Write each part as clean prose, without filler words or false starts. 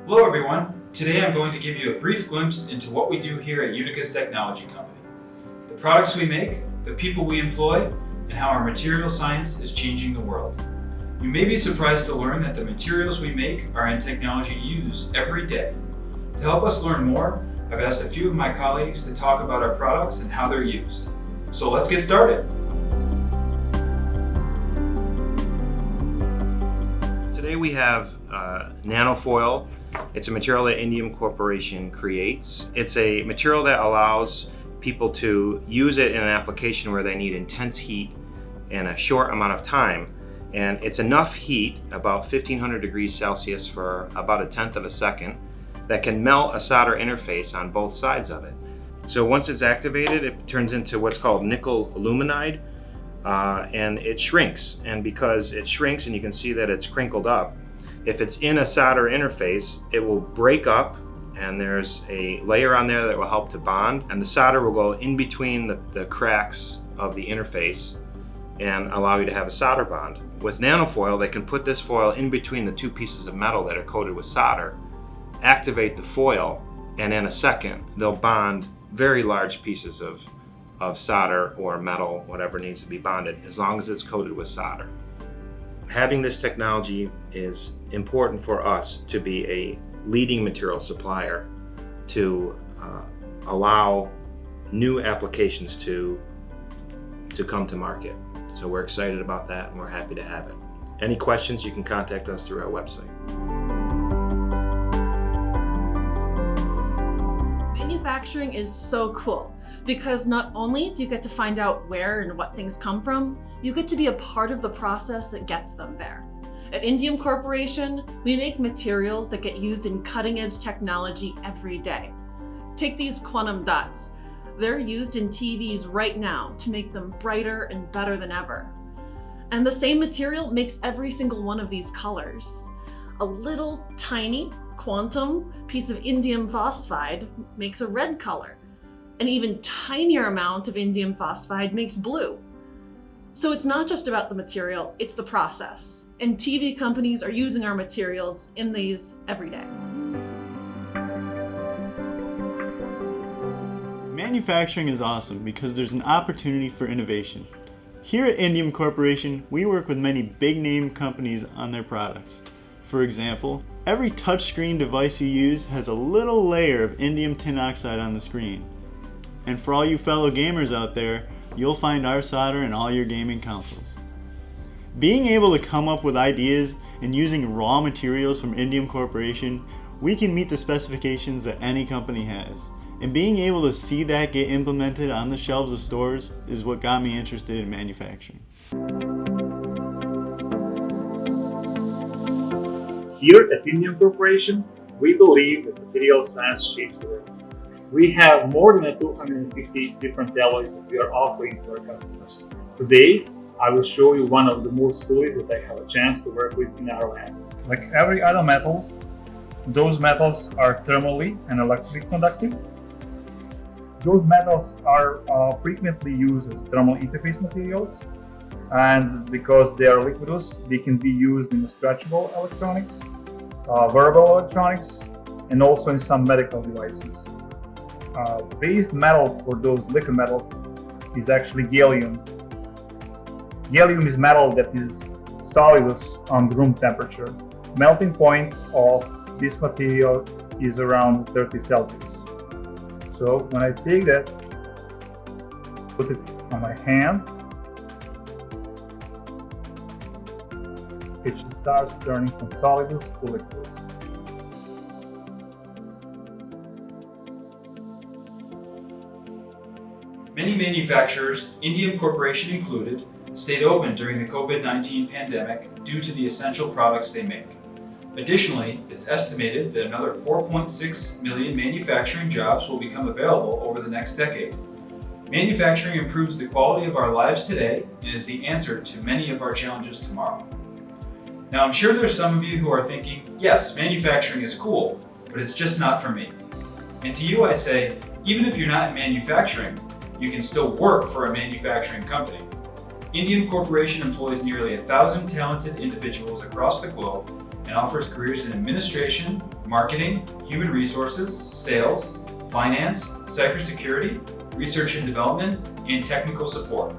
Hello everyone. Today I'm going to give you a brief glimpse into what we do here at Uticus Technology Company, the products we make, the people we employ, and how our material science is changing the world. You may be surprised to learn that the materials we make are in technology used every day. To help us learn more, I've asked a few of my colleagues to talk about our products and how they're used. So let's get started. Today we have Nanofoil. It's a material that Indium Corporation creates. It's a material that allows people to use it in an application where they need intense heat in a short amount of time. And it's enough heat, about 1500 degrees Celsius for about 1/10 of a second, that can melt a solder interface on both sides of it. So once it's activated, it turns into what's called nickel aluminide, and it shrinks. And because it shrinks, and you can see that it's crinkled up, if it's in a solder interface, it will break up, and there's a layer on there that will help to bond, and the solder will go in between the cracks of the interface and allow you to have a solder bond. With nanofoil, they can put this foil in between the two pieces of metal that are coated with solder, activate the foil, and in a second, they'll bond very large pieces of solder or metal, whatever needs to be bonded, as long as it's coated with solder. Having this technology is important for us to be a leading material supplier to allow new applications to come to market. So we're excited about that, and we're happy to have it. Any questions, you can contact us through our website. Manufacturing is so cool because not only do you get to find out where and what things come from, you get to be a part of the process that gets them there. At Indium Corporation, we make materials that get used in cutting-edge technology every day. Take these quantum dots. They're used in TVs right now to make them brighter and better than ever. And the same material makes every single one of these colors. A little tiny quantum piece of indium phosphide makes a red color. An even tinier amount of indium phosphide makes blue. So it's not just about the material, it's the process. And TV companies are using our materials in these every day. Manufacturing is awesome because there's an opportunity for innovation. Here at Indium Corporation, we work with many big name companies on their products. For example, every touchscreen device you use has a little layer of indium tin oxide on the screen. And for all you fellow gamers out there, you'll find our solder in all your gaming consoles. Being able to come up with ideas and using raw materials from Indium Corporation, we can meet the specifications that any company has. And being able to see that get implemented on the shelves of stores is what got me interested in manufacturing. Here at Indium Corporation, we believe that material science shapes the world. We have more than 250 different alloys that we are offering to our customers. Today, I will show you one of the most tools that I have a chance to work with in our labs. Like every other metals, those metals are thermally and electrically conductive. Those metals are frequently used as thermal interface materials, and because they are liquidous, they can be used in stretchable electronics, wearable electronics, and also in some medical devices. Base metal for those liquid metals is actually gallium. Gallium is metal that is solidus on room temperature. Melting point of this material is around 30 Celsius. So when I take that, put it on my hand, it starts turning from solidus to liquidus. Many manufacturers, Indium Corporation included, stayed open during the COVID-19 pandemic due to the essential products they make. Additionally, it's estimated that another 4.6 million manufacturing jobs will become available over the next decade. Manufacturing improves the quality of our lives today and is the answer to many of our challenges tomorrow. Now, I'm sure there's some of you who are thinking, yes, manufacturing is cool, but it's just not for me. And to you I say, even if you're not in manufacturing, you can still work for a manufacturing company. Indium Corporation employs nearly 1,000 talented individuals across the globe and offers careers in administration, marketing, human resources, sales, finance, cybersecurity, research and development, and technical support.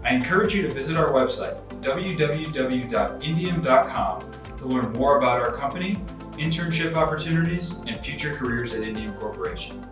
I encourage you to visit our website, www.indium.com, to learn more about our company, internship opportunities, and future careers at Indium Corporation.